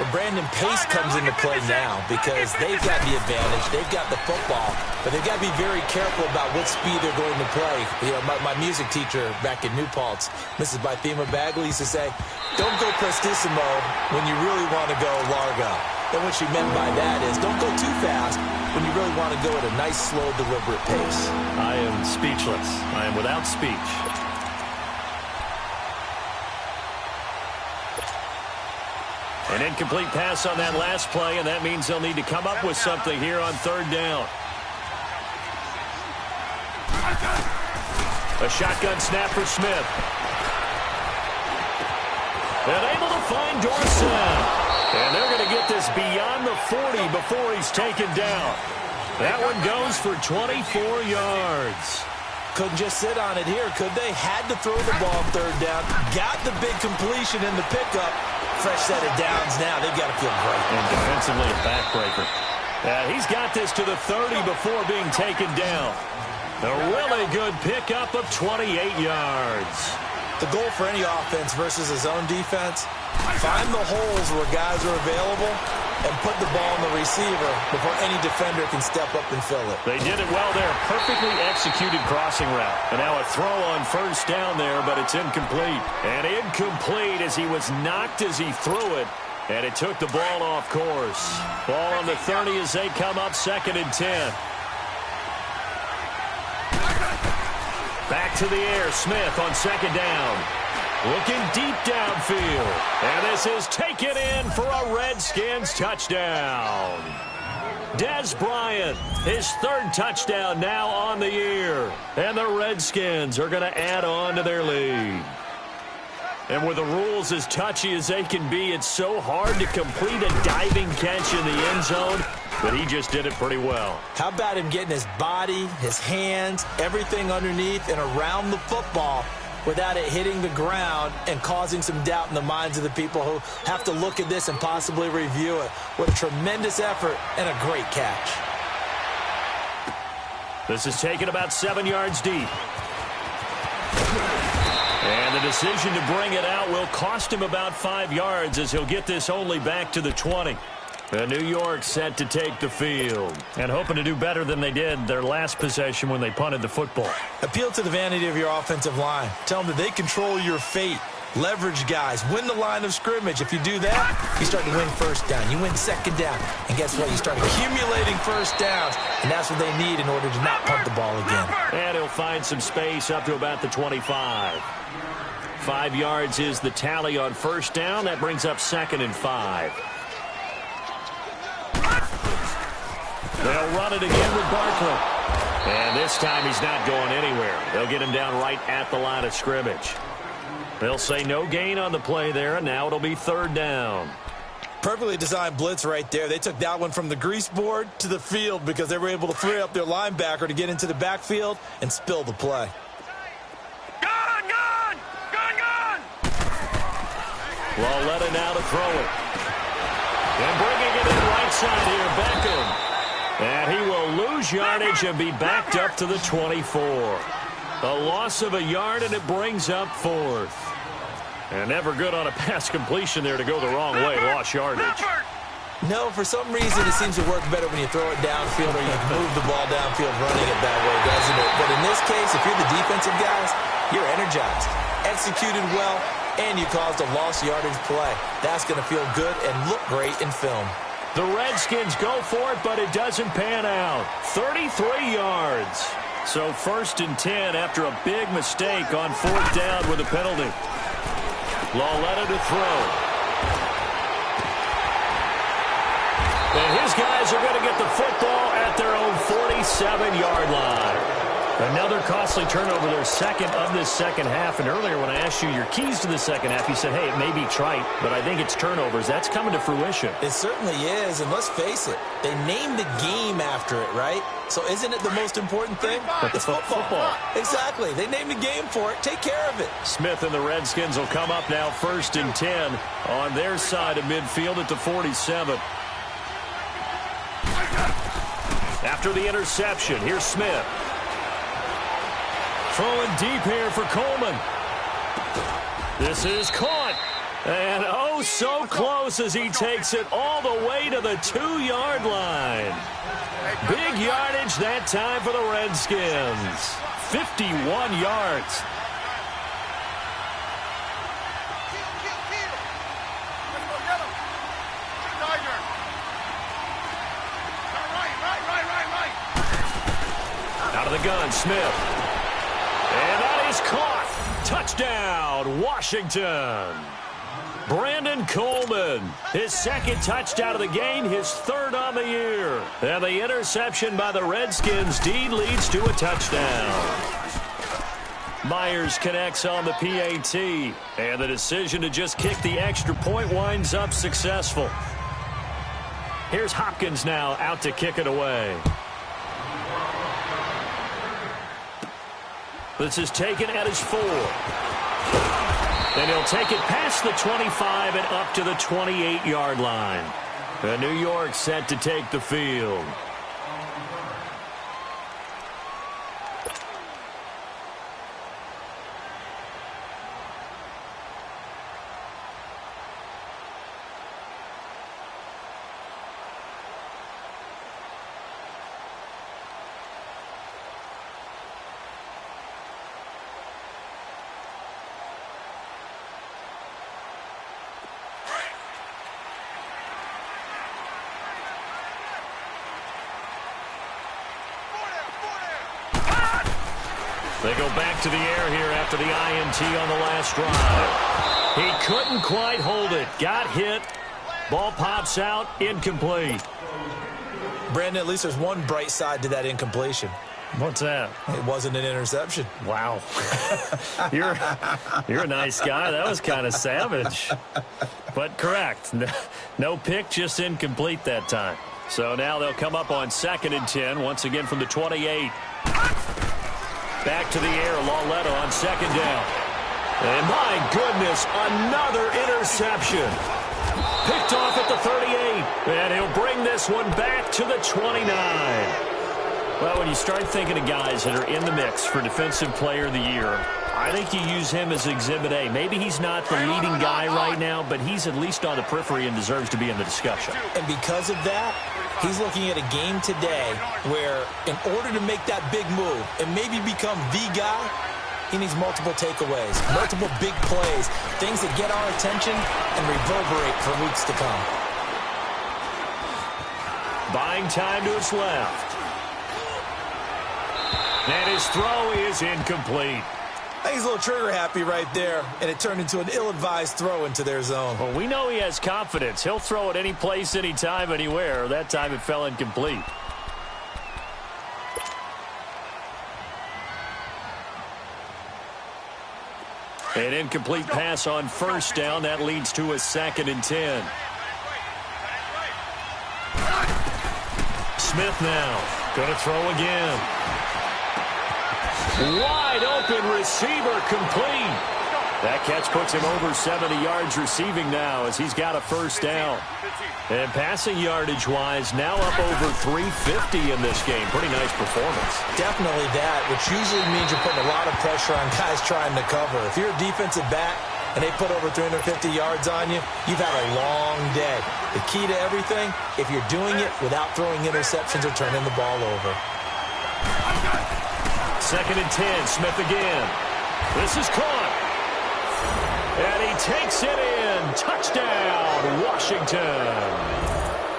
Well, Brandon, pace comes into play now because they've got the advantage. They've got the football, but they've got to be very careful about what speed they're going to play. You know, my music teacher back in New Paltz, Mrs. Bythema Bagley, used to say, don't go prestissimo when you really want to go largo. And what she meant by that is don't go too fast when you really want to go at a nice, slow, deliberate pace. I am speechless. I am without speech. An incomplete pass on that last play, and that means they'll need to come up with something here on third down. A shotgun snap for Smith. And able to find Dorsett. And they're going to get this beyond the 40 before he's taken down. That one goes for 24 yards. Couldn't just sit on it here, could they? Had to throw the ball on third down. Got the big completion in the pickup. Fresh set of downs now. They've got to feel great. And defensively, a backbreaker. He's got this to the 30 before being taken down. A really good pickup of 28 yards. The goal for any offense versus his own defense, find the holes where guys are available and put the ball on the receiver before any defender can step up and fill it. They did it well there. Perfectly executed crossing route. And now a throw on first down there, but it's incomplete. And incomplete as he was knocked as he threw it. And it took the ball off course. Ball on the 30 as they come up 2nd and 10. Back to the air. Smith on 2nd down. Looking deep downfield. And this is taken in for a Redskins touchdown. Des Bryant, his 3rd touchdown now on the year. And the Redskins are going to add on to their lead. And with the rules as touchy as they can be, it's so hard to complete a diving catch in the end zone, but he just did it pretty well. How about him getting his body, his hands, everything underneath and around the football without it hitting the ground and causing some doubt in the minds of the people who have to look at this and possibly review it. What a tremendous effort and a great catch. This is taken about 7 yards deep. And the decision to bring it out will cost him about 5 yards as he'll get this only back to the 20. New York set to take the field and hoping to do better than they did their last possession when they punted the football. Appeal to the vanity of your offensive line. Tell them that they control your fate. Leverage guys. Win the line of scrimmage. If you do that, you start to win first down. You win second down. And guess what? You start accumulating first downs. And that's what they need in order to not punt the ball again. And he'll find some space up to about the 25. 5 yards is the tally on first down. That brings up 2nd and 5. They'll run it again with Barkley. And this time he's not going anywhere. They'll get him down right at the line of scrimmage. They'll say no gain on the play there, and now it'll be 3rd down. Perfectly designed blitz right there. They took that one from the grease board to the field because they were able to free up their linebacker to get into the backfield and spill the play. Gone! Lauletta now to throw it. And bringing it in right side here, Beckham. And he will lose yardage and be backed up to the 24. A loss of a yard, and it brings up 4th. And never good on a pass completion there to go the wrong way. Lost yardage. No, for some reason it seems to work better when you throw it downfield or you move the ball downfield running it that way, doesn't it? But in this case, if you're the defensive guys, you're energized, executed well, and you caused a lost yardage play. That's going to feel good and look great in film. The Redskins go for it, but it doesn't pan out. 33 yards. So 1st and 10 after a big mistake on 4th down with a penalty. Lauletta to throw. And his guys are going to get the football at their own 47-yard line. Another costly turnover, their second of this second half. And earlier when I asked you your keys to the second half, you said, hey, it may be trite, but I think it's turnovers. That's coming to fruition. It certainly is, and let's face it, they named the game after it, right? So isn't it the most important thing? It's football. Exactly. They named the game for it. Take care of it. Smith and the Redskins will come up now 1st and 10 on their side of midfield at the 47. After the interception, here's Smith. Throwing deep here for Coleman. This is caught. And oh, so close as he takes it all the way to the 2-yard line. Big yardage that time for the Redskins. 51 yards. Out of the gun, Smith. And that is caught. Touchdown, Washington. Brandon Coleman, his second touchdown of the game, his third on the year. And the interception by the Redskins deed leads to a touchdown. Myers connects on the PAT. And the decision to just kick the extra point winds up successful. Here's Hopkins now out to kick it away. This is taken at his 4. And he'll take it past the 25 and up to the 28-yard line. And New York set to take the field. They go back to the air here after the INT on the last drive. He couldn't quite hold it. Got hit. Ball pops out. Incomplete. Brandon, at least there's one bright side to that incompletion. What's that? It wasn't an interception. Wow. You're a nice guy. That was kind of savage. But correct. No pick, just incomplete that time. So now they'll come up on 2nd and 10, once again from the 28. Back to the air, Lauletta on 2nd down. And my goodness, another interception. Picked off at the 38. And he'll bring this one back to the 29. Well, when you start thinking of guys that are in the mix for Defensive Player of the Year, I think you use him as Exhibit A. Maybe he's not the leading guy right now, but he's at least on the periphery and deserves to be in the discussion. And because of that, he's looking at a game today where in order to make that big move and maybe become the guy, he needs multiple takeaways, multiple big plays, things that get our attention and reverberate for weeks to come. Buying time to his left. And his throw is incomplete. I think he's a little trigger happy right there, and it turned into an ill-advised throw into their zone. Well, we know he has confidence. He'll throw it any place, anytime, anywhere. That time it fell incomplete. An incomplete pass on 1st down. That leads to a 2nd and 10. Smith now going to throw again. Wide open receiver, complete. That catch puts him over 70 yards receiving now as he's got a 1st down. And passing yardage-wise, now up over 350 in this game. Pretty nice performance. Definitely that, which usually means you're putting a lot of pressure on guys trying to cover. If you're a defensive back and they put over 350 yards on you, you've had a long day. The key to everything, if you're doing it without throwing interceptions or turning the ball over. 2nd and 10, Smith again. This is caught. And he takes it in. Touchdown, Washington.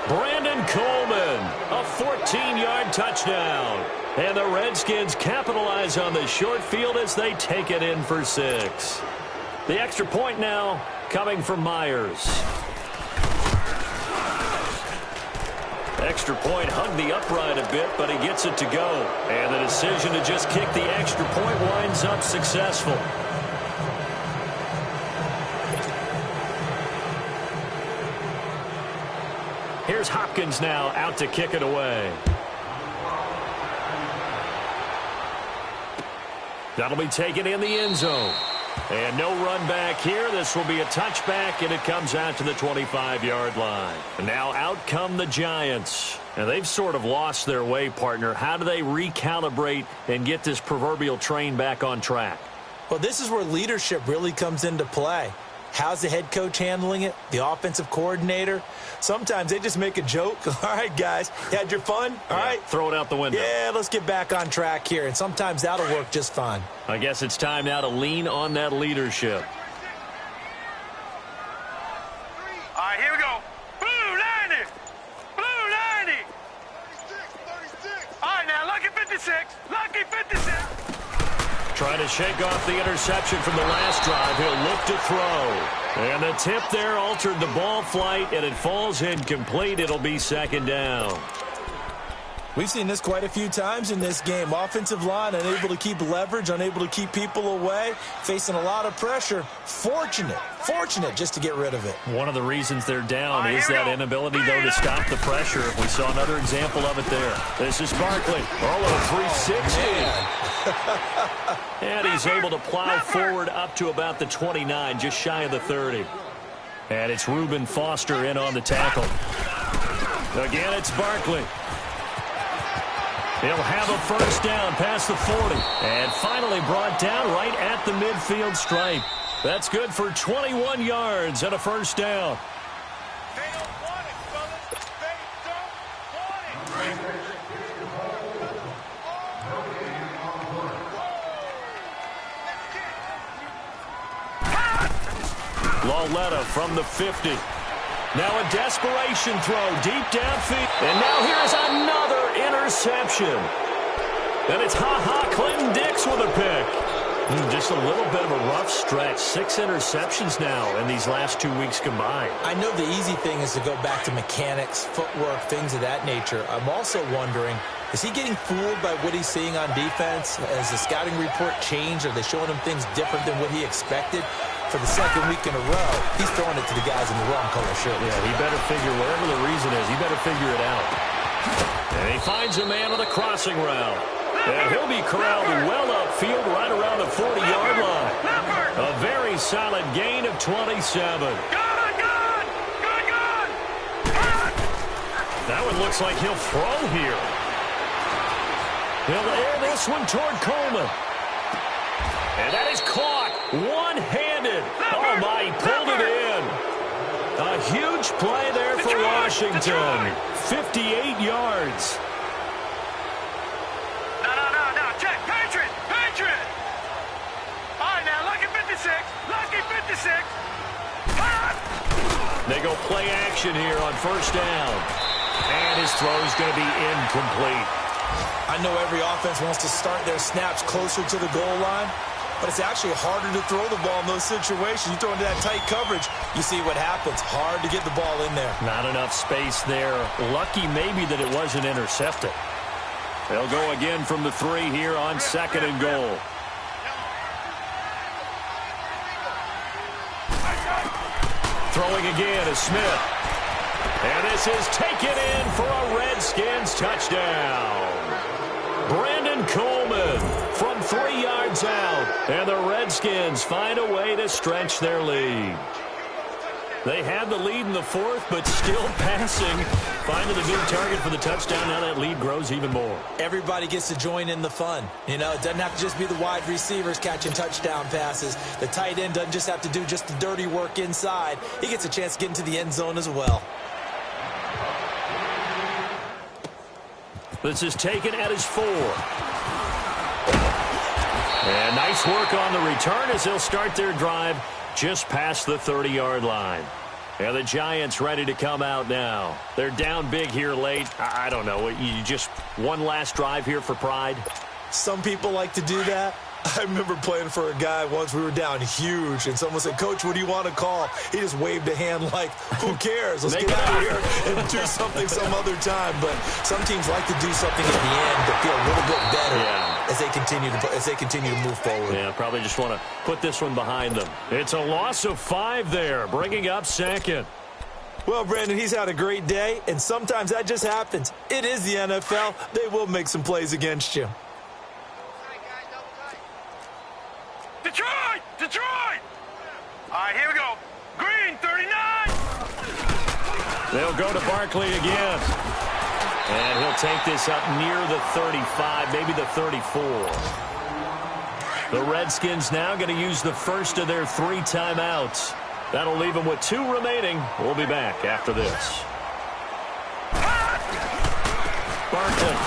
Brandon Coleman, a 14-yard touchdown. And the Redskins capitalize on the short field as they take it in for 6. The extra point now coming from Myers. Extra point hugged the upright a bit, but he gets it to go. And the decision to just kick the extra point winds up successful. Here's Hopkins now out to kick it away. That'll be taken in the end zone. And no run back here. This will be a touchback, and it comes out to the 25-yard line. And now out come the Giants. And they've sort of lost their way, partner. How do they recalibrate and get this proverbial train back on track? Well, this is where leadership really comes into play. How's the head coach handling it? The offensive coordinator? Sometimes they just make a joke. All right, guys, you had your fun? All right. Throw it out the window. Yeah, let's get back on track here. And sometimes that'll work just fine. I guess it's time now to lean on that leadership. All right, here we go. Blue 90. Blue 90. 36. All right, now, lucky 56. Lucky 56. Trying to shake off the interception from the last drive. He'll look to throw. And the tip there altered the ball flight, and it falls incomplete. It'll be second down. We've seen this quite a few times in this game. Offensive line unable to keep leverage, unable to keep people away, facing a lot of pressure. Fortunate just to get rid of it. One of the reasons they're down is that inability, though, to stop the pressure. We saw another example of it there. This is Barkley. Oh, 360. And he's able to plow forward up to about the 29, just shy of the 30. And it's Reuben Foster in on the tackle. Again, it's Barkley. He'll have a first down past the 40. And finally brought down right at the midfield stripe. That's good for 21 yards and a first down. They don't want it, fellas. They don't want it. Lauletta from the 50. Now a desperation throw deep downfield. And now here's another interception. And it's Clinton Dix with a pick. Just a little bit of a rough stretch. 6 interceptions now in these last 2 weeks combined. I know the easy thing is to go back to mechanics, footwork, things of that nature. I'm also wondering, is he getting fooled by what he's seeing on defense? Has the scouting report changed? Are they showing him things different than what he expected? For the second week in a row, he's throwing it to the guys in the wrong color shirt. Yeah, he better figure, whatever the reason is, he better figure it out. And he finds a man on the crossing route. And he'll be corralled well upfield right around the 40-yard line. A very solid gain of 27. That one looks like he'll throw here. He'll air this one toward Coleman. And that is caught one-handed. Oh, my, he pulled it in. A huge play there for Washington. 58 yards. No. Check. Patriot. All right, now, lucky 56. Lucky 56. They go play action here on first down. And his throw is going to be incomplete. I know every offense wants to start their snaps closer to the goal line, but it's actually harder to throw the ball in those situations. You throw into that tight coverage, you see what happens. Hard to get the ball in there. Not enough space there. Lucky maybe that it wasn't intercepted. They'll go again from the 3 here on second and goal. Throwing again is Smith. And this is taken in for a Redskins touchdown. Brandon Coleman from 3 yards out. And the Redskins find a way to stretch their lead. They had the lead in the 4th, but still passing. Finding the big target for the touchdown. Now that lead grows even more. Everybody gets to join in the fun. You know, it doesn't have to just be the wide receivers catching touchdown passes. The tight end doesn't just have to do just the dirty work inside. He gets a chance to get into the end zone as well. This is taken at his 4. And nice work on the return as they'll start their drive just past the 30-yard line. And the Giants ready to come out now. They're down big here late. I don't know. You just one last drive here for pride? Some people like to do that. I remember playing for a guy once. We were down huge, and someone said, "Coach, what do you want to call?" He just waved a hand like, "Who cares? Let's get out of here and do something some other time." But some teams like to do something at the end to feel a little bit better as they continue to move forward. Yeah, probably just want to put this one behind them. It's a loss of 5 there, bringing up second. Well, Brandon, he's had a great day, and sometimes that just happens. It is the NFL. They will make some plays against you. Detroit! Detroit! All right, here we go. Green, 39. They'll go to Barkley again. And he'll take this up near the 35, maybe the 34. The Redskins now going to use the first of their 3 timeouts. That'll leave them with 2 remaining. We'll be back after this. Barkley.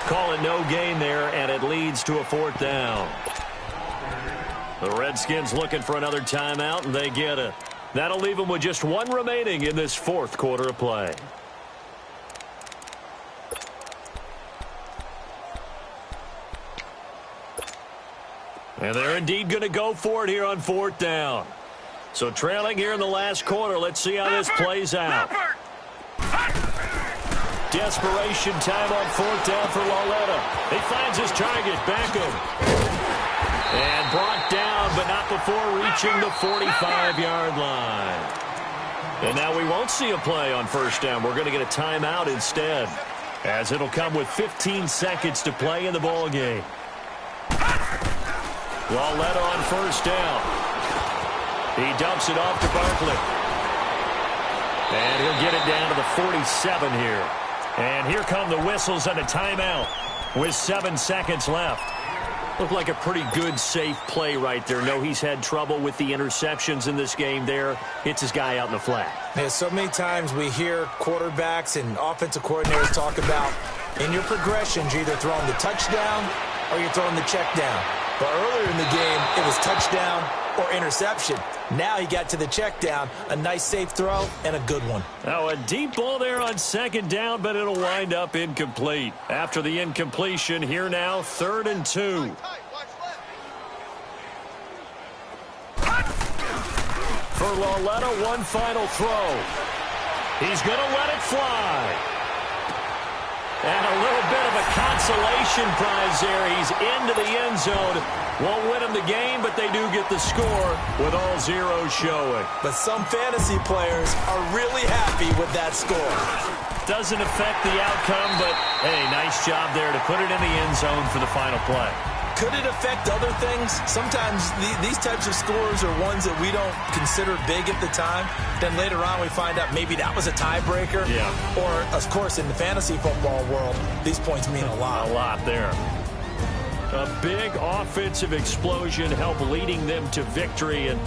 Call it no gain there, and it leads to a 4th down. The Redskins looking for another timeout, and they get it. That'll leave them with just 1 remaining in this 4th quarter of play. And they're indeed going to go for it here on 4th down. So trailing here in the last quarter, let's see how this plays out. Desperation time on 4th down for Lauletta. He finds his target, Beckham. And brought down, but not before reaching the 45-yard line. And now we won't see a play on 1st down. We're going to get a timeout instead, as it'll come with 15 seconds to play in the ball game. Lauletta on 1st down. He dumps it off to Barkley. And he'll get it down to the 47 here. And here come the whistles and a timeout with 7 seconds left. Looked like a pretty good, safe play right there. No, he's had trouble with the interceptions in this game there. Hits his guy out in the flat. Yeah, so many times we hear quarterbacks and offensive coordinators talk about in your progressions, you're either throwing the touchdown or you're throwing the check down. But earlier in the game, it was touchdown or interception. Now he got to the check down, a nice safe throw, and a good one. Now a deep ball there on 2nd down, but it'll wind up incomplete. After the incompletion, here now, 3rd and 2. For Lauletta, 1 final throw. He's going to let it fly. And a little bit of a consolation prize there. He's into the end zone. Won't win him the game, but they do get the score with all zeros showing. But some fantasy players are really happy with that score. Doesn't affect the outcome, but, hey, nice job there to put it in the end zone for the final play. Could it affect other things? Sometimes these types of scores are ones that we don't consider big at the time. Then later on we find out maybe that was a tiebreaker. Yeah. Or, of course, in the fantasy football world, these points mean a lot. A lot there. A big offensive explosion helped leading them to victory. And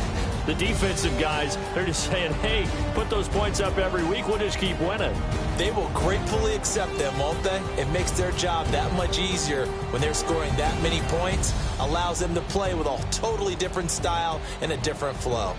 the defensive guys, they're just saying, hey, put those points up every week. We'll just keep winning. They will gratefully accept them, won't they? It makes their job that much easier when they're scoring that many points. Allows them to play with a totally different style and a different flow.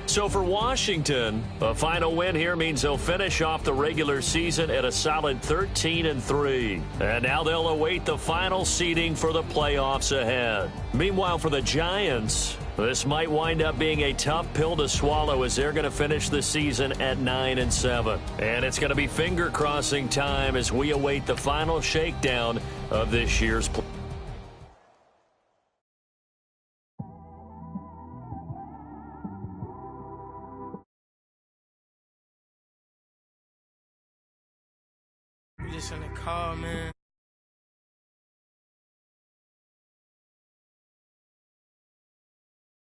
So for Washington, a final win here means they'll finish off the regular season at a solid 13-3. And now they'll await the final seeding for the playoffs ahead. Meanwhile, for the Giants, this might wind up being a tough pill to swallow as they're going to finish the season at 9-7. And it's going to be finger-crossing time as we await the final shakedown of this year's play. Just in the car, man.